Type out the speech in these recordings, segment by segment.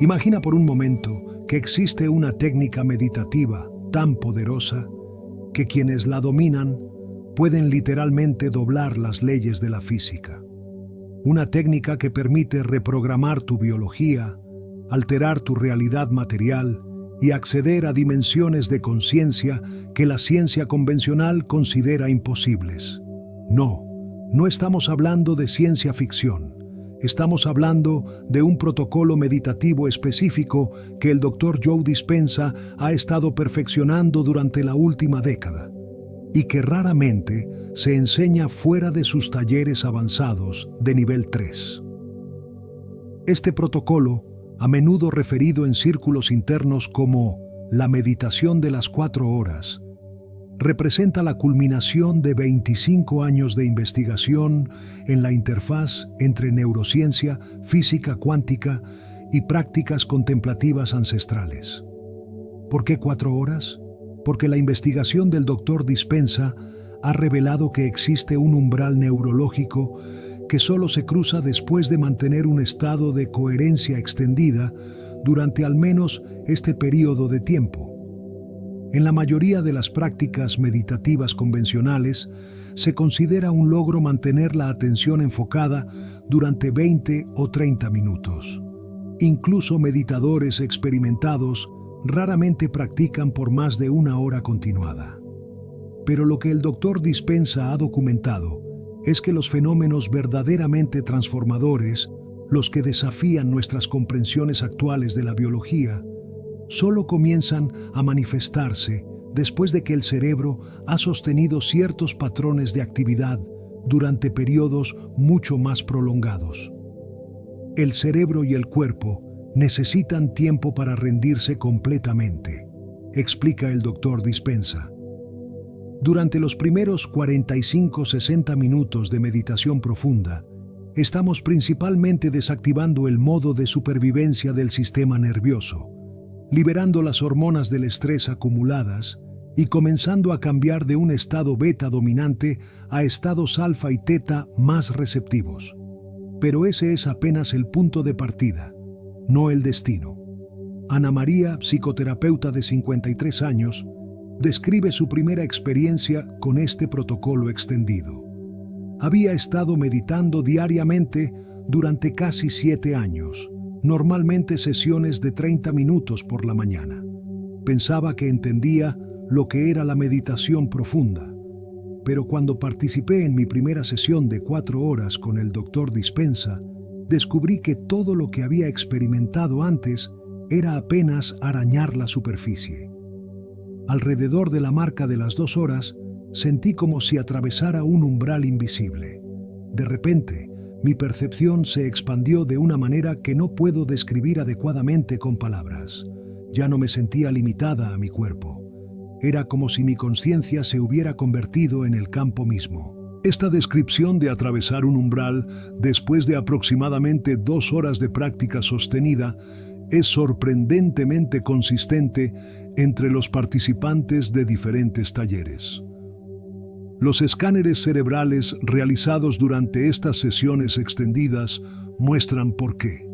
Imagina por un momento que existe una técnica meditativa tan poderosa que quienes la dominan pueden literalmente doblar las leyes de la física. Una técnica que permite reprogramar tu biología, alterar tu realidad material y acceder a dimensiones de conciencia que la ciencia convencional considera imposibles. No estamos hablando de ciencia ficción. Estamos hablando de un protocolo meditativo específico que el Dr. Joe Dispenza ha estado perfeccionando durante la última década y que raramente se enseña fuera de sus talleres avanzados de nivel 3. Este protocolo, a menudo referido en círculos internos como la meditación de las 4 horas, representa la culminación de 25 años de investigación en la interfaz entre neurociencia, física cuántica y prácticas contemplativas ancestrales. ¿Por qué 4 horas? Porque la investigación del Dr. Dispenza ha revelado que existe un umbral neurológico que solo se cruza después de mantener un estado de coherencia extendida durante al menos este periodo de tiempo. En la mayoría de las prácticas meditativas convencionales, se considera un logro mantener la atención enfocada durante 20 o 30 minutos. Incluso meditadores experimentados raramente practican por más de 1 hora continuada. Pero lo que el Dr. Dispenza ha documentado es que los fenómenos verdaderamente transformadores, los que desafían nuestras comprensiones actuales de la biología, solo comienzan a manifestarse después de que el cerebro ha sostenido ciertos patrones de actividad durante periodos mucho más prolongados. El cerebro y el cuerpo necesitan tiempo para rendirse completamente, explica el Dr. Dispenza. Durante los primeros 45-60 minutos de meditación profunda, estamos principalmente desactivando el modo de supervivencia del sistema nervioso, liberando las hormonas del estrés acumuladas y comenzando a cambiar de un estado beta dominante a estados alfa y teta más receptivos. Pero ese es apenas el punto de partida, no el destino. Ana María, psicoterapeuta de 53 años, describe su primera experiencia con este protocolo extendido. Había estado meditando diariamente durante casi 7 años, normalmente sesiones de 30 minutos por la mañana. Pensaba que entendía lo que era la meditación profunda, pero cuando participé en mi primera sesión de 4 horas con el Dr. Dispenza, descubrí que todo lo que había experimentado antes era apenas arañar la superficie. Alrededor de la marca de las 2 horas, sentí como si atravesara un umbral invisible. De repente, mi percepción se expandió de una manera que no puedo describir adecuadamente con palabras. Ya no me sentía limitada a mi cuerpo. Era como si mi conciencia se hubiera convertido en el campo mismo. Esta descripción de atravesar un umbral después de aproximadamente 2 horas de práctica sostenida es sorprendentemente consistente entre los participantes de diferentes talleres. Los escáneres cerebrales realizados durante estas sesiones extendidas muestran por qué.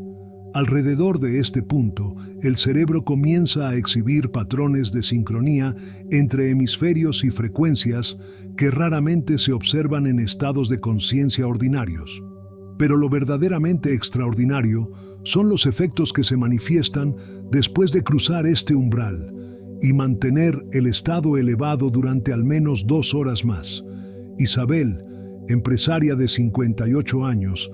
Alrededor de este punto, el cerebro comienza a exhibir patrones de sincronía entre hemisferios y frecuencias que raramente se observan en estados de conciencia ordinarios. Pero lo verdaderamente extraordinario son los efectos que se manifiestan después de cruzar este umbral y mantener el estado elevado durante al menos 2 horas más. Isabel, empresaria de 58 años,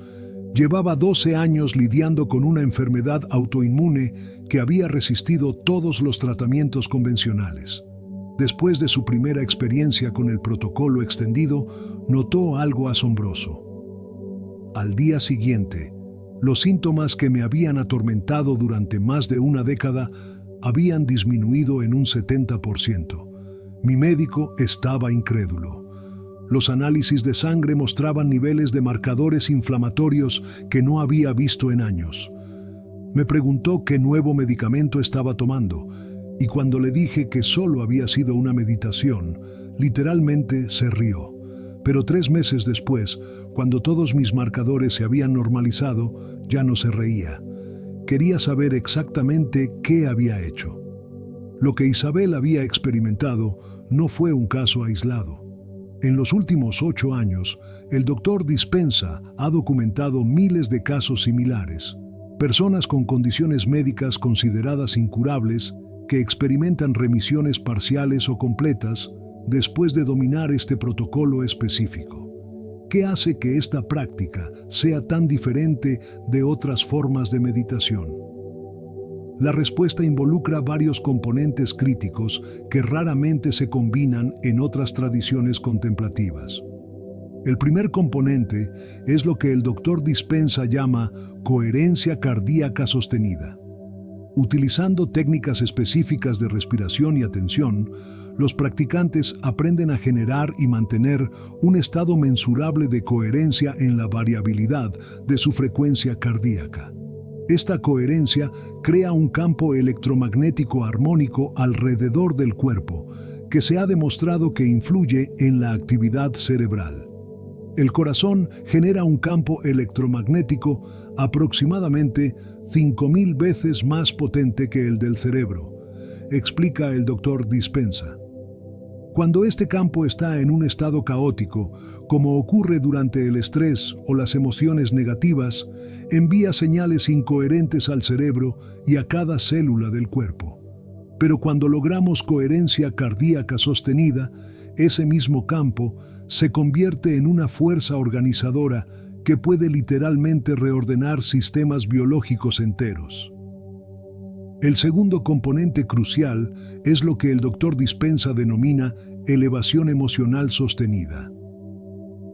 llevaba 12 años lidiando con una enfermedad autoinmune que había resistido todos los tratamientos convencionales. Después de su primera experiencia con el protocolo extendido, notó algo asombroso. Al día siguiente, los síntomas que me habían atormentado durante más de una década habían disminuido en un 70%. Mi médico estaba incrédulo. Los análisis de sangre mostraban niveles de marcadores inflamatorios que no había visto en años. Me preguntó qué nuevo medicamento estaba tomando, y cuando le dije que solo había sido una meditación, literalmente se rió. Pero 3 meses después, cuando todos mis marcadores se habían normalizado, ya no se reía. quería saber exactamente qué había hecho. Lo que Isabel había experimentado no fue un caso aislado. En los últimos 8 años, el Dr. Dispenza ha documentado miles de casos similares. Personas con condiciones médicas consideradas incurables que experimentan remisiones parciales o completas después de dominar este protocolo específico. ¿Qué hace que esta práctica sea tan diferente de otras formas de meditación? La respuesta involucra varios componentes críticos que raramente se combinan en otras tradiciones contemplativas. El primer componente es lo que el Dr. Dispenza llama coherencia cardíaca sostenida. Utilizando técnicas específicas de respiración y atención, los practicantes aprenden a generar y mantener un estado mensurable de coherencia en la variabilidad de su frecuencia cardíaca. Esta coherencia crea un campo electromagnético armónico alrededor del cuerpo, que se ha demostrado que influye en la actividad cerebral. El corazón genera un campo electromagnético aproximadamente 5.000 veces más potente que el del cerebro, explica el Dr. Dispenza. Cuando este campo está en un estado caótico, como ocurre durante el estrés o las emociones negativas, envía señales incoherentes al cerebro y a cada célula del cuerpo. Pero cuando logramos coherencia cardíaca sostenida, ese mismo campo se convierte en una fuerza organizadora que puede literalmente reordenar sistemas biológicos enteros. El segundo componente crucial es lo que el Dr. Dispenza denomina elevación emocional sostenida.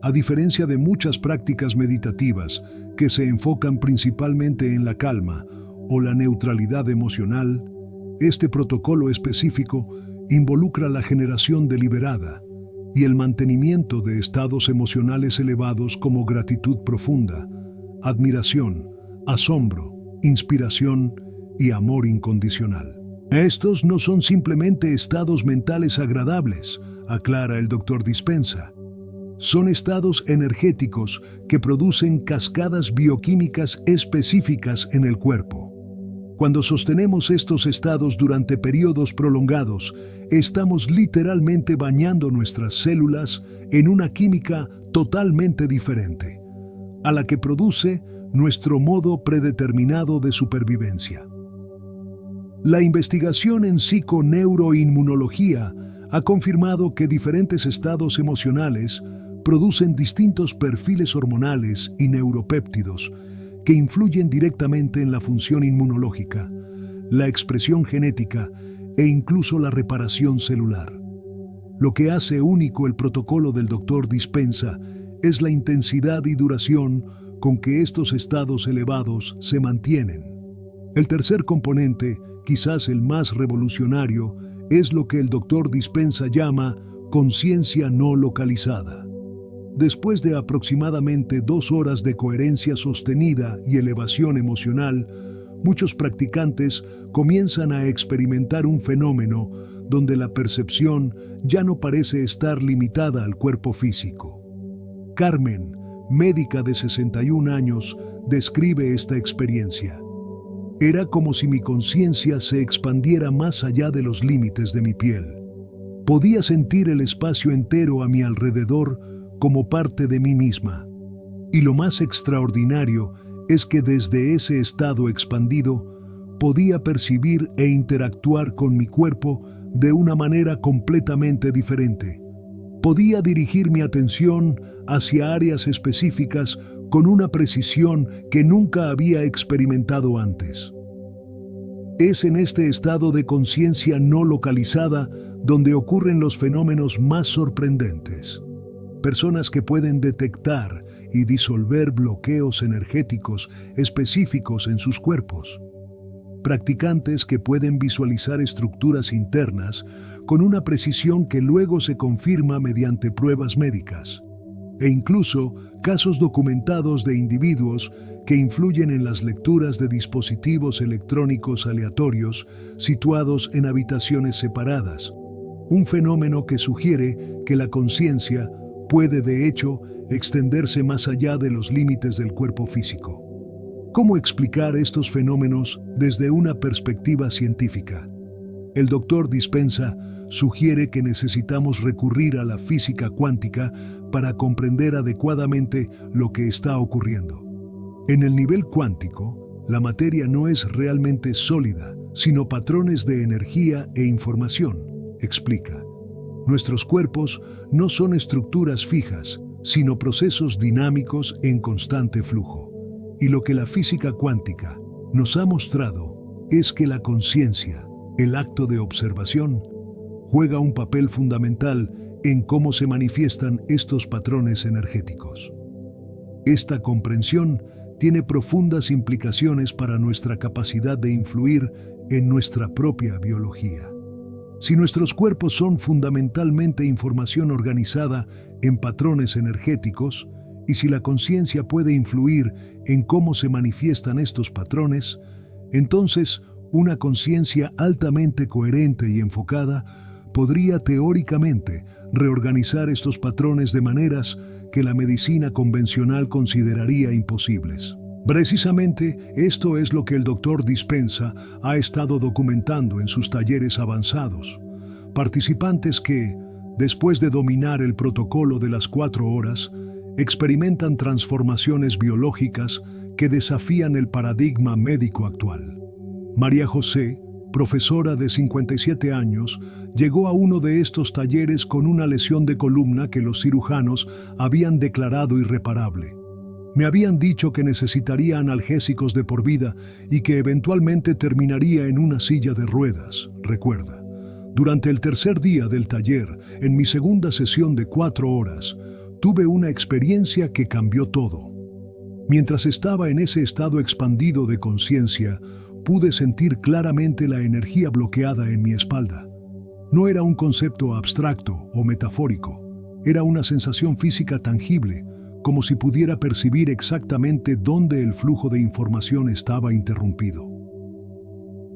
A diferencia de muchas prácticas meditativas que se enfocan principalmente en la calma o la neutralidad emocional, este protocolo específico involucra la generación deliberada y el mantenimiento de estados emocionales elevados como gratitud profunda, admiración, asombro, inspiración y amor incondicional. Estos no son simplemente estados mentales agradables, aclara el Dr. Dispenza. Son estados energéticos que producen cascadas bioquímicas específicas en el cuerpo. Cuando sostenemos estos estados durante periodos prolongados, estamos literalmente bañando nuestras células en una química totalmente diferente, a la que produce nuestro modo predeterminado de supervivencia. La investigación en psiconeuroinmunología ha confirmado que diferentes estados emocionales producen distintos perfiles hormonales y neuropéptidos que influyen directamente en la función inmunológica, la expresión genética e incluso la reparación celular. Lo que hace único el protocolo del Dr. Dispenza es la intensidad y duración con que estos estados elevados se mantienen. El tercer componente, quizás el más revolucionario, es lo que el Dr. Dispenza llama conciencia no localizada. Después de aproximadamente 2 horas de coherencia sostenida y elevación emocional, muchos practicantes comienzan a experimentar un fenómeno donde la percepción ya no parece estar limitada al cuerpo físico. Carmen, médica de 61 años, describe esta experiencia. Era como si mi conciencia se expandiera más allá de los límites de mi piel. Podía sentir el espacio entero a mi alrededor como parte de mí misma. Y lo más extraordinario es que desde ese estado expandido podía percibir e interactuar con mi cuerpo de una manera completamente diferente. Podía dirigir mi atención hacia áreas específicas con una precisión que nunca había experimentado antes. Es en este estado de conciencia no localizada donde ocurren los fenómenos más sorprendentes. Personas que pueden detectar y disolver bloqueos energéticos específicos en sus cuerpos. Practicantes que pueden visualizar estructuras internas con una precisión que luego se confirma mediante pruebas médicas. E incluso casos documentados de individuos que influyen en las lecturas de dispositivos electrónicos aleatorios situados en habitaciones separadas. Un fenómeno que sugiere que la conciencia puede, de hecho, extenderse más allá de los límites del cuerpo físico. ¿Cómo explicar estos fenómenos desde una perspectiva científica? El doctor Dispenza sugiere que necesitamos recurrir a la física cuántica para comprender adecuadamente lo que está ocurriendo. En el nivel cuántico, la materia no es realmente sólida, sino patrones de energía e información, explica. Nuestros cuerpos no son estructuras fijas, sino procesos dinámicos en constante flujo. Y lo que la física cuántica nos ha mostrado es que la conciencia, el acto de observación, juega un papel fundamental en cómo se manifiestan estos patrones energéticos. Esta comprensión tiene profundas implicaciones para nuestra capacidad de influir en nuestra propia biología. Si nuestros cuerpos son fundamentalmente información organizada en patrones energéticos, y si la conciencia puede influir en cómo se manifiestan estos patrones, entonces una conciencia altamente coherente y enfocada podría teóricamente reorganizar estos patrones de maneras que la medicina convencional consideraría imposibles. Precisamente esto es lo que el doctor Dispenza ha estado documentando en sus talleres avanzados. Participantes que, después de dominar el protocolo de las 4 horas, experimentan transformaciones biológicas que desafían el paradigma médico actual. María José, profesora de 57 años, llegó a uno de estos talleres con una lesión de columna que los cirujanos habían declarado irreparable. Me habían dicho que necesitaría analgésicos de por vida y que eventualmente terminaría en una silla de ruedas, recuerda. Durante el tercer día del taller, en mi segunda sesión de 4 horas, tuve una experiencia que cambió todo. Mientras estaba en ese estado expandido de conciencia, pude sentir claramente la energía bloqueada en mi espalda. No era un concepto abstracto o metafórico, era una sensación física tangible, como si pudiera percibir exactamente dónde el flujo de información estaba interrumpido.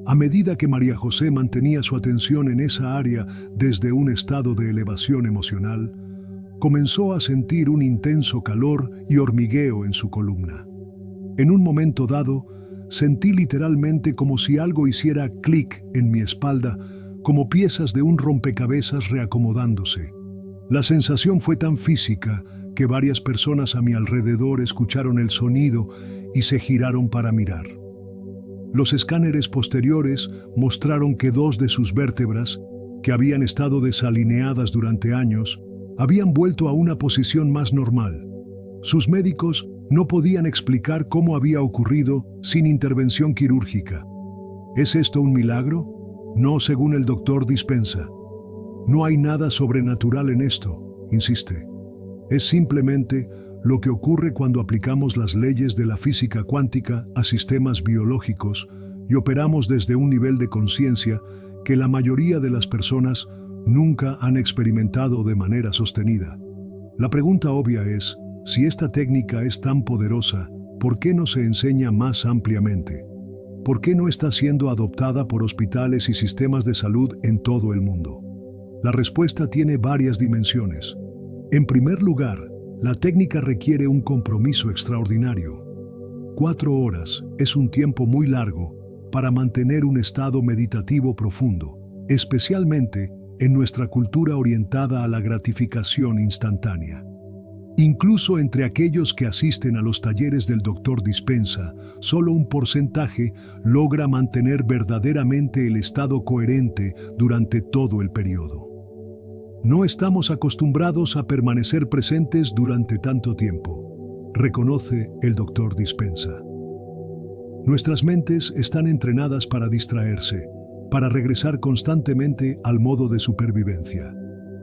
A medida que María José mantenía su atención en esa área desde un estado de elevación emocional, comenzó a sentir un intenso calor y hormigueo en su columna. En un momento dado, sentí literalmente como si algo hiciera clic en mi espalda, como piezas de un rompecabezas reacomodándose. La sensación fue tan física que varias personas a mi alrededor escucharon el sonido y se giraron para mirar. Los escáneres posteriores mostraron que 2 de sus vértebras, que habían estado desalineadas durante años, habían vuelto a una posición más normal. Sus médicos no podían explicar cómo había ocurrido sin intervención quirúrgica. ¿Es esto un milagro? No, según el doctor Dispenza. No hay nada sobrenatural en esto, insiste. Es simplemente lo que ocurre cuando aplicamos las leyes de la física cuántica a sistemas biológicos y operamos desde un nivel de conciencia que la mayoría de las personas nunca han experimentado de manera sostenida. La pregunta obvia es, si esta técnica es tan poderosa, ¿por qué no se enseña más ampliamente? ¿Por qué no está siendo adoptada por hospitales y sistemas de salud en todo el mundo? La respuesta tiene varias dimensiones. En primer lugar, la técnica requiere un compromiso extraordinario. 4 horas es un tiempo muy largo para mantener un estado meditativo profundo, especialmente en nuestra cultura orientada a la gratificación instantánea. Incluso entre aquellos que asisten a los talleres del doctor Dispenza, solo un porcentaje logra mantener verdaderamente el estado coherente durante todo el periodo. No estamos acostumbrados a permanecer presentes durante tanto tiempo, reconoce el doctor Dispenza. Nuestras mentes están entrenadas para distraerse, para regresar constantemente al modo de supervivencia,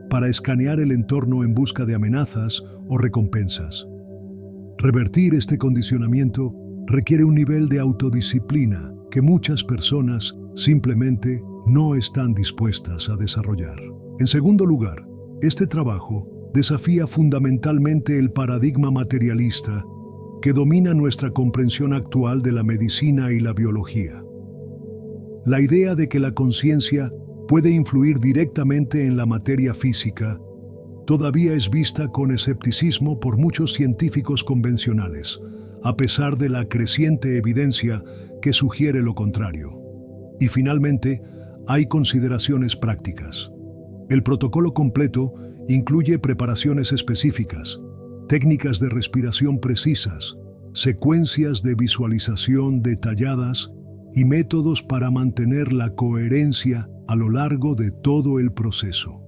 para escanear el entorno en busca de amenazas o recompensas. Revertir este condicionamiento requiere un nivel de autodisciplina que muchas personas simplemente no están dispuestas a desarrollar. En segundo lugar, este trabajo desafía fundamentalmente el paradigma materialista que domina nuestra comprensión actual de la medicina y la biología. La idea de que la conciencia puede influir directamente en la materia física todavía es vista con escepticismo por muchos científicos convencionales, a pesar de la creciente evidencia que sugiere lo contrario. Y finalmente, hay consideraciones prácticas. El protocolo completo incluye preparaciones específicas, técnicas de respiración precisas, secuencias de visualización detalladas y métodos para mantener la coherencia a lo largo de todo el proceso.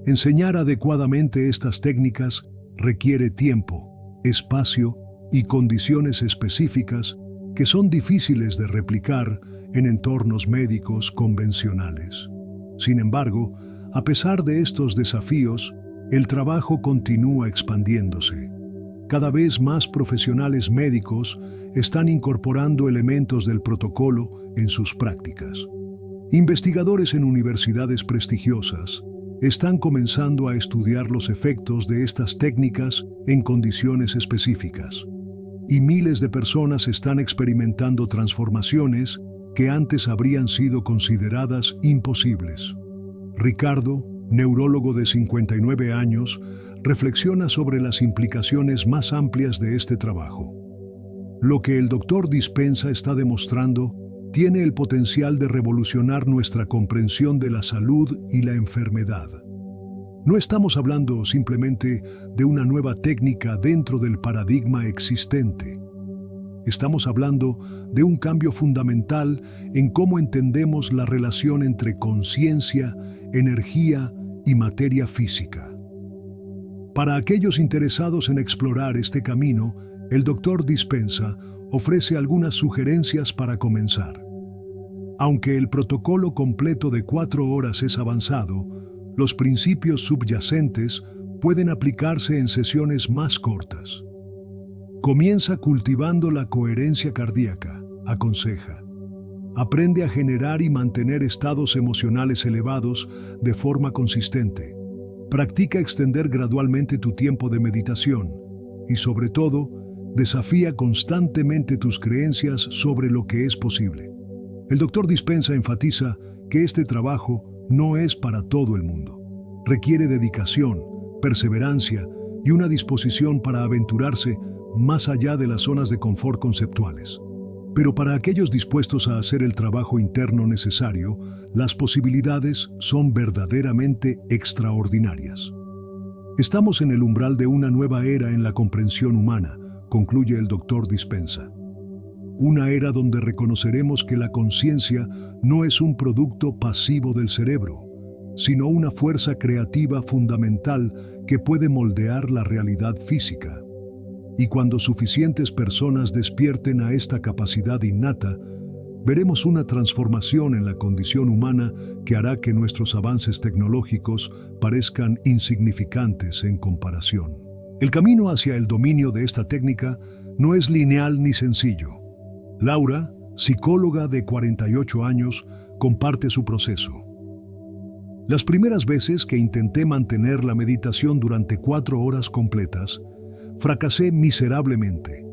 Enseñar adecuadamente estas técnicas requiere tiempo, espacio y condiciones específicas que son difíciles de replicar en entornos médicos convencionales. Sin embargo, a pesar de estos desafíos, el trabajo continúa expandiéndose. Cada vez más profesionales médicos están incorporando elementos del protocolo en sus prácticas. Investigadores en universidades prestigiosas están comenzando a estudiar los efectos de estas técnicas en condiciones específicas. Y miles de personas están experimentando transformaciones que antes habrían sido consideradas imposibles. Ricardo, neurólogo de 59 años, reflexiona sobre las implicaciones más amplias de este trabajo. Lo que el Dr. Dispenza está demostrando tiene el potencial de revolucionar nuestra comprensión de la salud y la enfermedad. No estamos hablando simplemente de una nueva técnica dentro del paradigma existente. Estamos hablando de un cambio fundamental en cómo entendemos la relación entre conciencia, energía y materia física. Para aquellos interesados en explorar este camino, el Dr. Dispenza ofrece algunas sugerencias para comenzar. Aunque el protocolo completo de 4 horas es avanzado, los principios subyacentes pueden aplicarse en sesiones más cortas. Comienza cultivando la coherencia cardíaca, aconseja. Aprende a generar y mantener estados emocionales elevados de forma consistente. Practica extender gradualmente tu tiempo de meditación y, sobre todo, desafía constantemente tus creencias sobre lo que es posible. El Dr. Dispenza enfatiza que este trabajo no es para todo el mundo. Requiere dedicación, perseverancia y una disposición para aventurarse más allá de las zonas de confort conceptuales. Pero para aquellos dispuestos a hacer el trabajo interno necesario, las posibilidades son verdaderamente extraordinarias. Estamos en el umbral de una nueva era en la comprensión humana, concluye el Dr. Dispenza. Una era donde reconoceremos que la conciencia no es un producto pasivo del cerebro, sino una fuerza creativa fundamental que puede moldear la realidad física. Y cuando suficientes personas despierten a esta capacidad innata, veremos una transformación en la condición humana que hará que nuestros avances tecnológicos parezcan insignificantes en comparación. El camino hacia el dominio de esta técnica no es lineal ni sencillo. Laura, psicóloga de 48 años, comparte su proceso. Las primeras veces que intenté mantener la meditación durante 4 horas completas, fracasé miserablemente.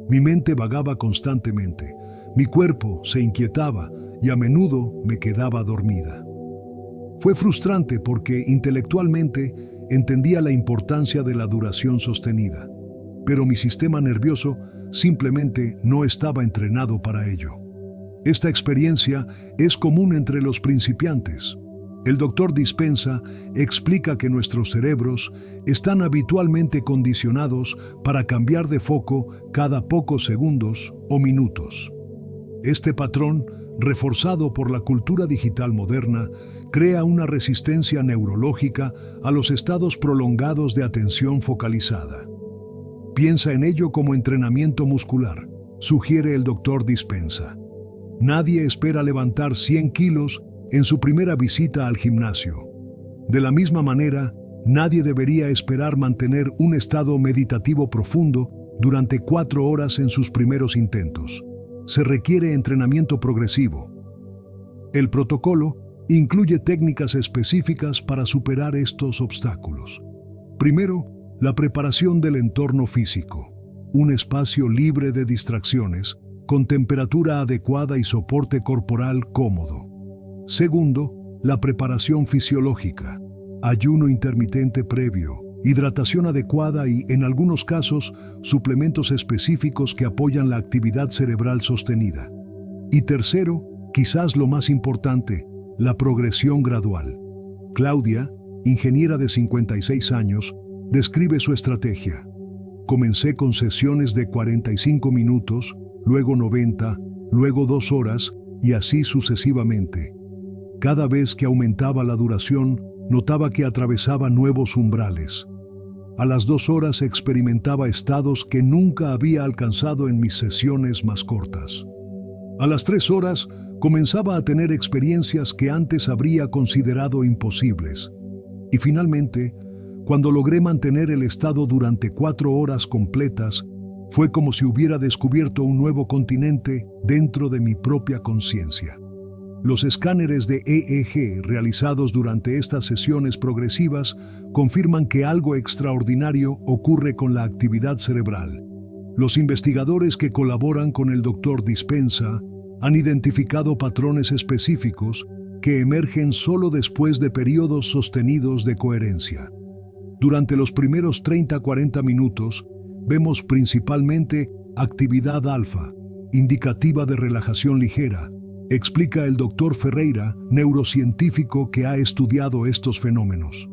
Mi mente vagaba constantemente, mi cuerpo se inquietaba y a menudo me quedaba dormida. Fue frustrante porque intelectualmente entendía la importancia de la duración sostenida, pero mi sistema nervioso simplemente no estaba entrenado para ello. Esta experiencia es común entre los principiantes. El Dr. Dispenza explica que nuestros cerebros están habitualmente condicionados para cambiar de foco cada pocos segundos o minutos. Este patrón, reforzado por la cultura digital moderna, crea una resistencia neurológica a los estados prolongados de atención focalizada. Piensa en ello como entrenamiento muscular, sugiere el Dr. Dispenza. Nadie espera levantar 100 kilos en su primera visita al gimnasio. De la misma manera, nadie debería esperar mantener un estado meditativo profundo durante 4 horas en sus primeros intentos. Se requiere entrenamiento progresivo. El protocolo incluye técnicas específicas para superar estos obstáculos. Primero, la preparación del entorno físico. Un espacio libre de distracciones, con temperatura adecuada y soporte corporal cómodo. Segundo, la preparación fisiológica, ayuno intermitente previo, hidratación adecuada y, en algunos casos, suplementos específicos que apoyan la actividad cerebral sostenida. Y tercero, quizás lo más importante, la progresión gradual. Claudia, ingeniera de 56 años, describe su estrategia. Comencé con sesiones de 45 minutos, luego 90, luego 2 horas y así sucesivamente. Cada vez que aumentaba la duración, notaba que atravesaba nuevos umbrales. A las 2 horas experimentaba estados que nunca había alcanzado en mis sesiones más cortas. A las 3 horas comenzaba a tener experiencias que antes habría considerado imposibles. Y finalmente, cuando logré mantener el estado durante 4 horas completas, fue como si hubiera descubierto un nuevo continente dentro de mi propia conciencia. Los escáneres de EEG realizados durante estas sesiones progresivas confirman que algo extraordinario ocurre con la actividad cerebral. Los investigadores que colaboran con el Dr. Dispenza han identificado patrones específicos que emergen solo después de periodos sostenidos de coherencia. Durante los primeros 30-40 minutos, vemos principalmente actividad alfa, indicativa de relajación ligera, explica el Dr. Ferreira, neurocientífico que ha estudiado estos fenómenos.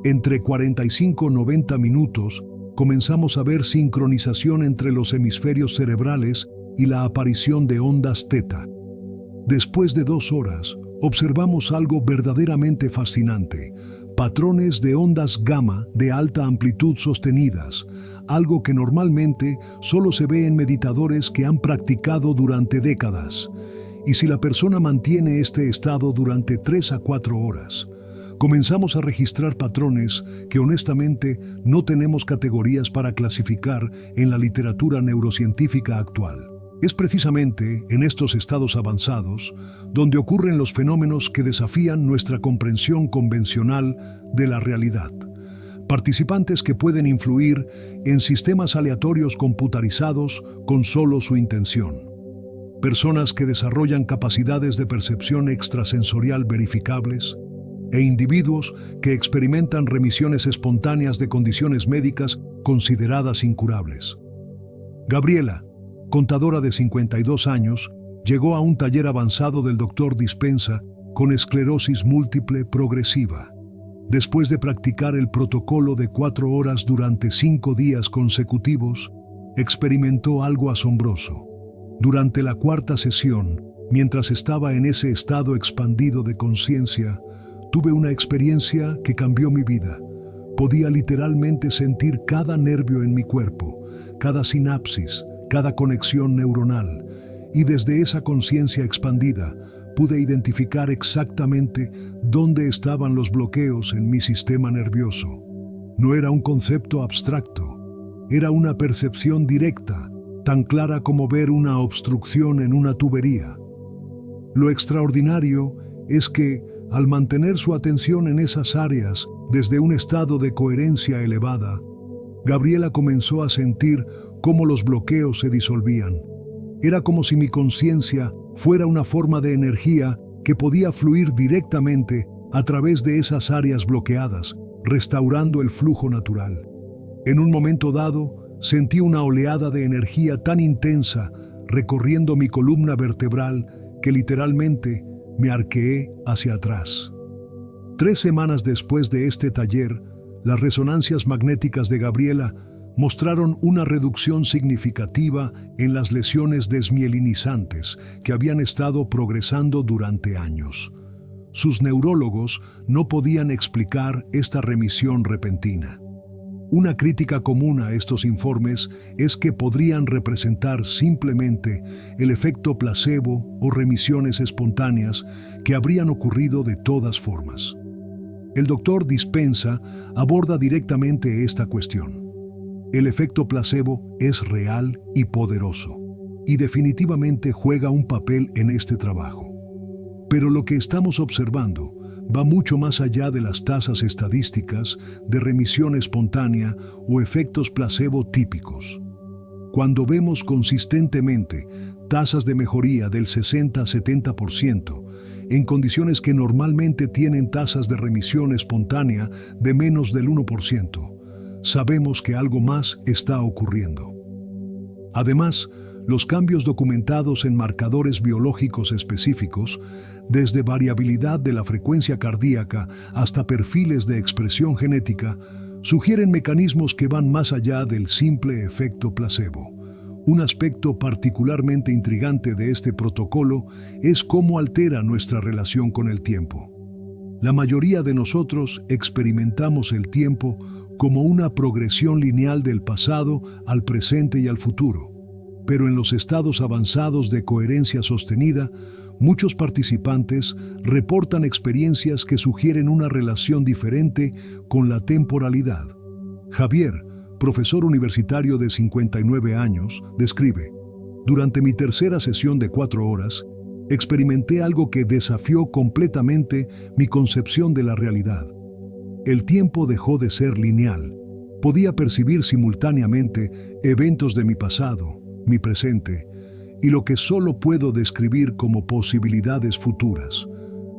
Entre 45-90 minutos, comenzamos a ver sincronización entre los hemisferios cerebrales y la aparición de ondas teta. Después de 2 horas, observamos algo verdaderamente fascinante: patrones de ondas gamma de alta amplitud sostenidas, algo que normalmente solo se ve en meditadores que han practicado durante décadas. Y si la persona mantiene este estado durante 3 a 4 horas, comenzamos a registrar patrones que honestamente no tenemos categorías para clasificar en la literatura neurocientífica actual. Es precisamente en estos estados avanzados donde ocurren los fenómenos que desafían nuestra comprensión convencional de la realidad. Participantes que pueden influir en sistemas aleatorios computarizados con solo su intención. Personas que desarrollan capacidades de percepción extrasensorial verificables e individuos que experimentan remisiones espontáneas de condiciones médicas consideradas incurables. Gabriela, contadora de 52 años, llegó a un taller avanzado del Dr. Dispenza con esclerosis múltiple progresiva. Después de practicar el protocolo de 4 horas durante 5 días consecutivos, experimentó algo asombroso. Durante la 4ª sesión, mientras estaba en ese estado expandido de conciencia, tuve una experiencia que cambió mi vida. Podía literalmente sentir cada nervio en mi cuerpo, cada sinapsis, cada conexión neuronal, y desde esa conciencia expandida pude identificar exactamente dónde estaban los bloqueos en mi sistema nervioso. No era un concepto abstracto, era una percepción directa, tan clara como ver una obstrucción en una tubería. Lo extraordinario es que, al mantener su atención en esas áreas desde un estado de coherencia elevada, Gabriela comenzó a sentir cómo los bloqueos se disolvían. Era como si mi conciencia fuera una forma de energía que podía fluir directamente a través de esas áreas bloqueadas, restaurando el flujo natural. En un momento dado, sentí una oleada de energía tan intensa recorriendo mi columna vertebral que literalmente me arqueé hacia atrás. 3 semanas después de este taller, las resonancias magnéticas de Gabriela mostraron una reducción significativa en las lesiones desmielinizantes que habían estado progresando durante años. Sus neurólogos no podían explicar esta remisión repentina. Una crítica común a estos informes es que podrían representar simplemente el efecto placebo o remisiones espontáneas que habrían ocurrido de todas formas. El Dr. Dispenza aborda directamente esta cuestión. El efecto placebo es real y poderoso, y definitivamente juega un papel en este trabajo. Pero lo que estamos observando va mucho más allá de las tasas estadísticas de remisión espontánea o efectos placebo típicos. Cuando vemos consistentemente tasas de mejoría del 60-70%, en condiciones que normalmente tienen tasas de remisión espontánea de menos del 1%. Sabemos que algo más está ocurriendo. Además, los cambios documentados en marcadores biológicos específicos, desde variabilidad de la frecuencia cardíaca hasta perfiles de expresión genética, sugieren mecanismos que van más allá del simple efecto placebo. Un aspecto particularmente intrigante de este protocolo es cómo altera nuestra relación con el tiempo. La mayoría de nosotros experimentamos el tiempo como una progresión lineal del pasado al presente y al futuro. Pero en los estados avanzados de coherencia sostenida, muchos participantes reportan experiencias que sugieren una relación diferente con la temporalidad. Javier, profesor universitario de 59 años, describe: durante mi tercera sesión de 4 horas, experimenté algo que desafió completamente mi concepción de la realidad. El tiempo dejó de ser lineal. Podía percibir simultáneamente eventos de mi pasado, mi presente, y lo que solo puedo describir como posibilidades futuras.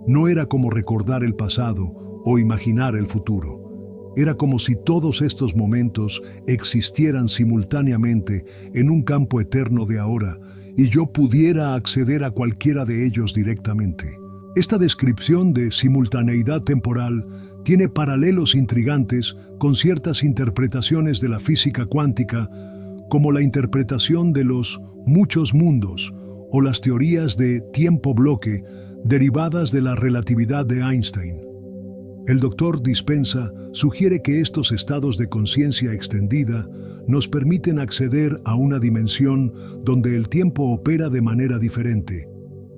No era como recordar el pasado o imaginar el futuro. Era como si todos estos momentos existieran simultáneamente en un campo eterno de ahora y yo pudiera acceder a cualquiera de ellos directamente. Esta descripción de simultaneidad temporal tiene paralelos intrigantes con ciertas interpretaciones de la física cuántica, como la interpretación de los muchos mundos o las teorías de tiempo-bloque derivadas de la relatividad de Einstein. El Dr. Dispenza sugiere que estos estados de conciencia extendida nos permiten acceder a una dimensión donde el tiempo opera de manera diferente,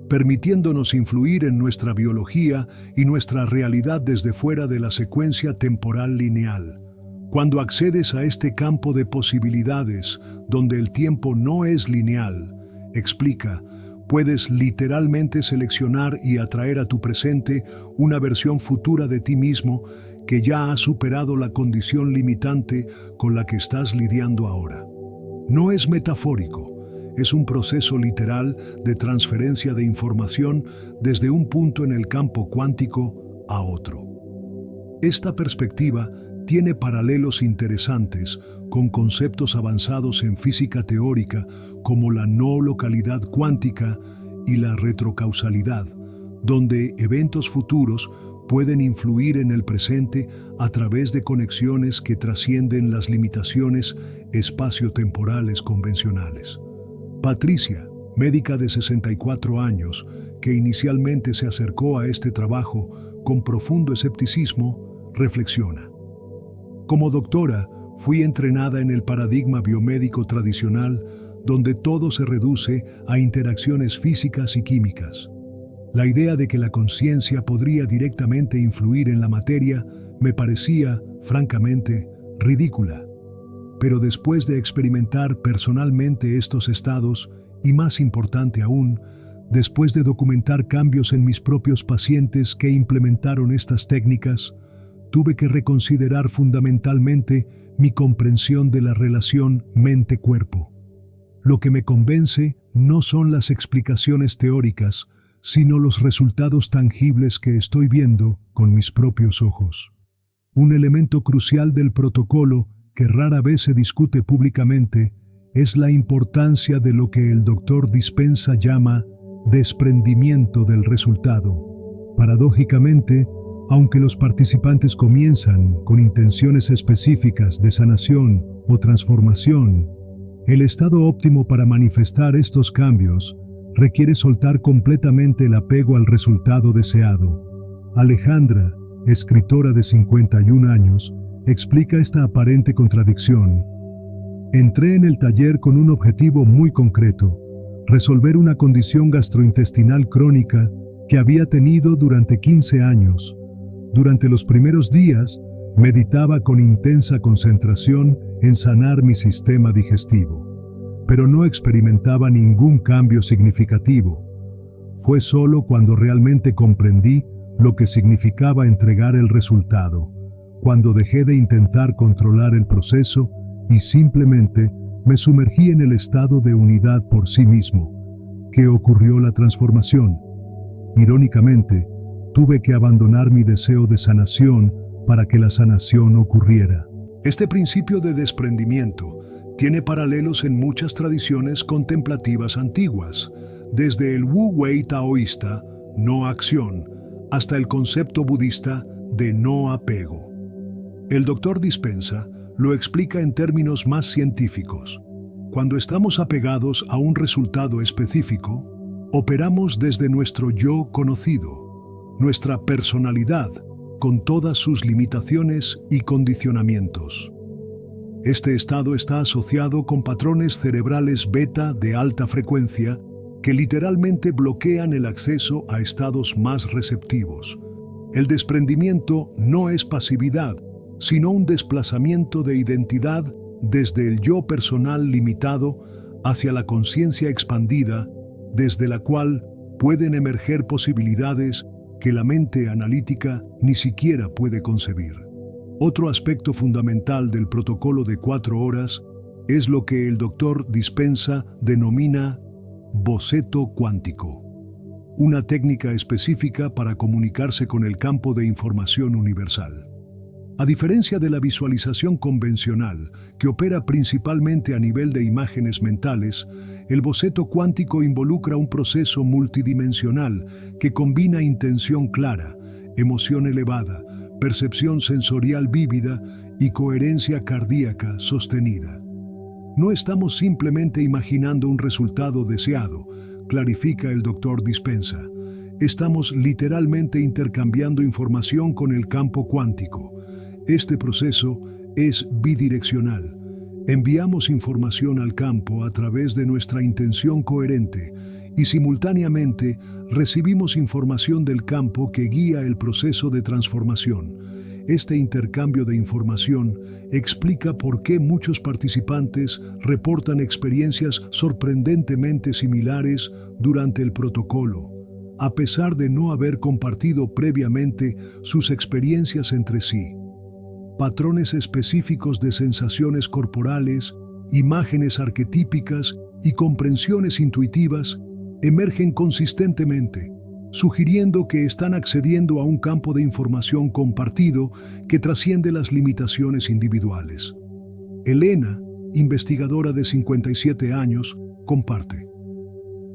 permitiéndonos influir en nuestra biología y nuestra realidad desde fuera de la secuencia temporal lineal. Cuando accedes a este campo de posibilidades, donde el tiempo no es lineal, explica, puedes literalmente seleccionar y atraer a tu presente una versión futura de ti mismo que ya ha superado la condición limitante con la que estás lidiando ahora. No es metafórico, es un proceso literal de transferencia de información desde un punto en el campo cuántico a otro. Esta perspectiva tiene paralelos interesantes con conceptos avanzados en física teórica como la no localidad cuántica y la retrocausalidad, donde eventos futuros pueden influir en el presente a través de conexiones que trascienden las limitaciones espacio-temporales convencionales. Patricia, médica de 64 años, que inicialmente se acercó a este trabajo con profundo escepticismo, reflexiona: como doctora, fui entrenada en el paradigma biomédico tradicional, donde todo se reduce a interacciones físicas y químicas. La idea de que la conciencia podría directamente influir en la materia me parecía, francamente, ridícula. Pero después de experimentar personalmente estos estados, y más importante aún, después de documentar cambios en mis propios pacientes que implementaron estas técnicas, tuve que reconsiderar fundamentalmente mi comprensión de la relación mente-cuerpo. Lo que me convence no son las explicaciones teóricas, sino los resultados tangibles que estoy viendo con mis propios ojos. Un elemento crucial del protocolo, que rara vez se discute públicamente, es la importancia de lo que el Dr. Dispenza llama desprendimiento del resultado. Paradójicamente, aunque los participantes comienzan con intenciones específicas de sanación o transformación, el estado óptimo para manifestar estos cambios requiere soltar completamente el apego al resultado deseado. Alejandra, escritora de 51 años, explica esta aparente contradicción. Entré en el taller con un objetivo muy concreto: resolver una condición gastrointestinal crónica que había tenido durante 15 años. Durante los primeros días, meditaba con intensa concentración en sanar mi sistema digestivo, pero no experimentaba ningún cambio significativo. Fue solo cuando realmente comprendí lo que significaba entregar el resultado, cuando dejé de intentar controlar el proceso y simplemente me sumergí en el estado de unidad por sí mismo, que ocurrió la transformación. Irónicamente, tuve que abandonar mi deseo de sanación para que la sanación ocurriera. Este principio de desprendimiento tiene paralelos en muchas tradiciones contemplativas antiguas, desde el Wu Wei taoísta, no acción, hasta el concepto budista de no apego. El Dr. Dispenza lo explica en términos más científicos. Cuando estamos apegados a un resultado específico, operamos desde nuestro yo conocido, nuestra personalidad, con todas sus limitaciones y condicionamientos. Este estado está asociado con patrones cerebrales beta de alta frecuencia que literalmente bloquean el acceso a estados más receptivos. El desprendimiento no es pasividad, sino un desplazamiento de identidad desde el yo personal limitado hacia la conciencia expandida, desde la cual pueden emerger posibilidades que la mente analítica ni siquiera puede concebir. Otro aspecto fundamental del protocolo de 4 horas es lo que el Dr. Dispenza denomina boceto cuántico, una técnica específica para comunicarse con el campo de información universal. A diferencia de la visualización convencional, que opera principalmente a nivel de imágenes mentales, el boceto cuántico involucra un proceso multidimensional que combina intención clara, emoción elevada, percepción sensorial vívida y coherencia cardíaca sostenida. No estamos simplemente imaginando un resultado deseado, clarifica el Dr. Dispenza. Estamos literalmente intercambiando información con el campo cuántico. Este proceso es bidireccional. Enviamos información al campo a través de nuestra intención coherente y simultáneamente recibimos información del campo que guía el proceso de transformación. Este intercambio de información explica por qué muchos participantes reportan experiencias sorprendentemente similares durante el protocolo, a pesar de no haber compartido previamente sus experiencias entre sí. Patrones específicos de sensaciones corporales, imágenes arquetípicas y comprensiones intuitivas emergen consistentemente, sugiriendo que están accediendo a un campo de información compartido que trasciende las limitaciones individuales. Elena, investigadora de 57 años, comparte: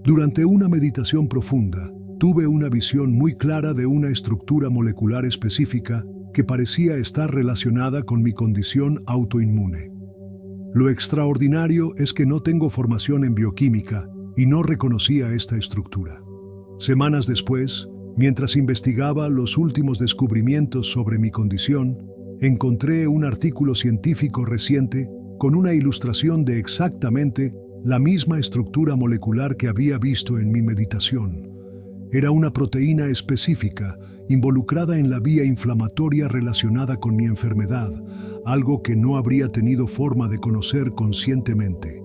durante una meditación profunda, tuve una visión muy clara de una estructura molecular específica que parecía estar relacionada con mi condición autoinmune. Lo extraordinario es que no tengo formación en bioquímica y no reconocía esta estructura. Semanas después, mientras investigaba los últimos descubrimientos sobre mi condición, encontré un artículo científico reciente con una ilustración de exactamente la misma estructura molecular que había visto en mi meditación. Era una proteína específica involucrada en la vía inflamatoria relacionada con mi enfermedad, algo que no habría tenido forma de conocer conscientemente.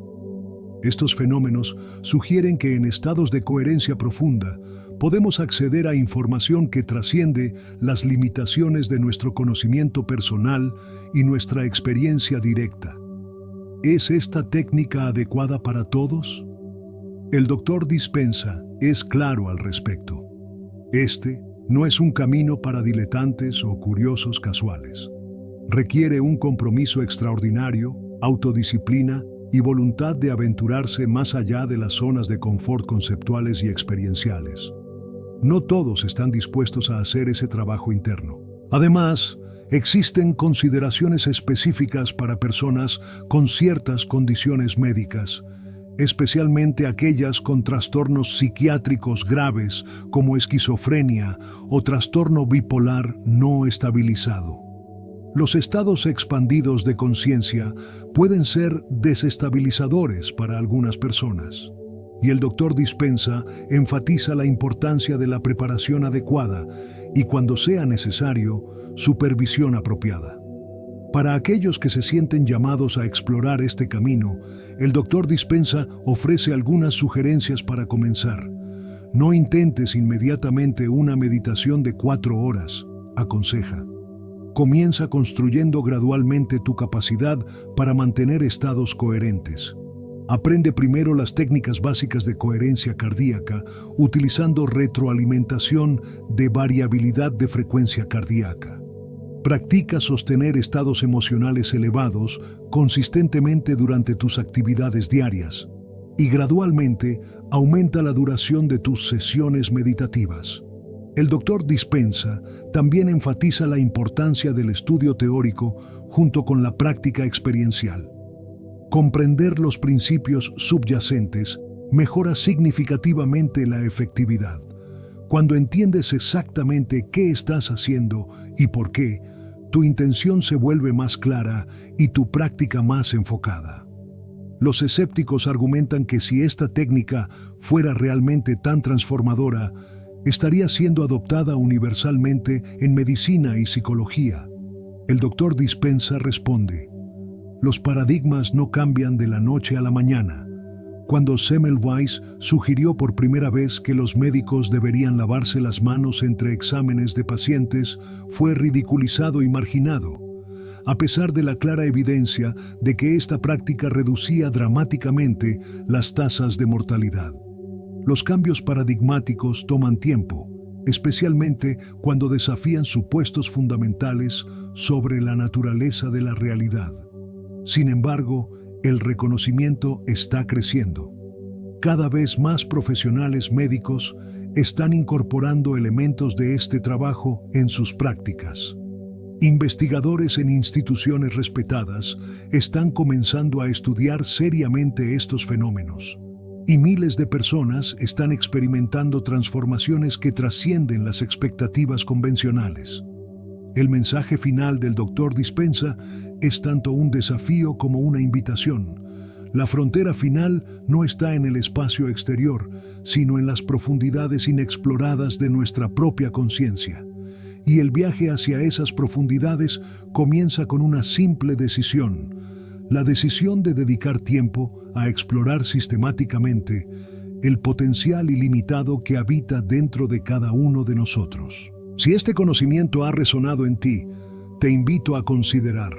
Estos fenómenos sugieren que en estados de coherencia profunda podemos acceder a información que trasciende las limitaciones de nuestro conocimiento personal y nuestra experiencia directa. ¿Es esta técnica adecuada para todos? El Dr. Dispenza es claro al respecto. Este no es un camino para diletantes o curiosos casuales. Requiere un compromiso extraordinario, autodisciplina y voluntad de aventurarse más allá de las zonas de confort conceptuales y experienciales. No todos están dispuestos a hacer ese trabajo interno. Además, existen consideraciones específicas para personas con ciertas condiciones médicas, especialmente aquellas con trastornos psiquiátricos graves como esquizofrenia o trastorno bipolar no estabilizado. Los estados expandidos de conciencia pueden ser desestabilizadores para algunas personas, y el Dr. Dispenza enfatiza la importancia de la preparación adecuada y, cuando sea necesario, supervisión apropiada. Para aquellos que se sienten llamados a explorar este camino, el Dr. Dispenza ofrece algunas sugerencias para comenzar. No intentes inmediatamente una meditación de 4 horas, aconseja. Comienza construyendo gradualmente tu capacidad para mantener estados coherentes. Aprende primero las técnicas básicas de coherencia cardíaca utilizando retroalimentación de variabilidad de frecuencia cardíaca. Practica sostener estados emocionales elevados consistentemente durante tus actividades diarias y gradualmente aumenta la duración de tus sesiones meditativas. El Dr. Dispenza también enfatiza la importancia del estudio teórico junto con la práctica experiencial. Comprender los principios subyacentes mejora significativamente la efectividad. Cuando entiendes exactamente qué estás haciendo y por qué, tu intención se vuelve más clara y tu práctica más enfocada. Los escépticos argumentan que si esta técnica fuera realmente tan transformadora, estaría siendo adoptada universalmente en medicina y psicología. El Dr. Dispenza responde: los paradigmas no cambian de la noche a la mañana. Cuando Semmelweis sugirió por primera vez que los médicos deberían lavarse las manos entre exámenes de pacientes, fue ridiculizado y marginado, a pesar de la clara evidencia de que esta práctica reducía dramáticamente las tasas de mortalidad. Los cambios paradigmáticos toman tiempo, especialmente cuando desafían supuestos fundamentales sobre la naturaleza de la realidad. Sin embargo, el reconocimiento está creciendo. Cada vez más profesionales médicos están incorporando elementos de este trabajo en sus prácticas. Investigadores en instituciones respetadas están comenzando a estudiar seriamente estos fenómenos, y miles de personas están experimentando transformaciones que trascienden las expectativas convencionales. El mensaje final del Dr. Dispenza es tanto un desafío como una invitación. La frontera final no está en el espacio exterior, sino en las profundidades inexploradas de nuestra propia conciencia. Y el viaje hacia esas profundidades comienza con una simple decisión: la decisión de dedicar tiempo a explorar sistemáticamente el potencial ilimitado que habita dentro de cada uno de nosotros. Si este conocimiento ha resonado en ti, te invito a considerar: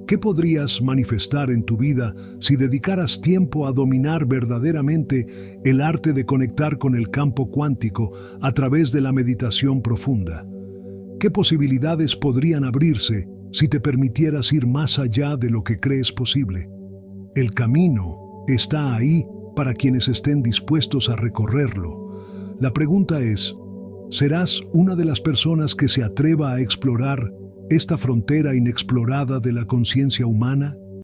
¿qué podrías manifestar en tu vida si dedicaras tiempo a dominar verdaderamente el arte de conectar con el campo cuántico a través de la meditación profunda? ¿Qué posibilidades podrían abrirse si te permitieras ir más allá de lo que crees posible? El camino está ahí para quienes estén dispuestos a recorrerlo. La pregunta es: ¿serás una de las personas que se atreva a explorar esta frontera inexplorada de la conciencia humana?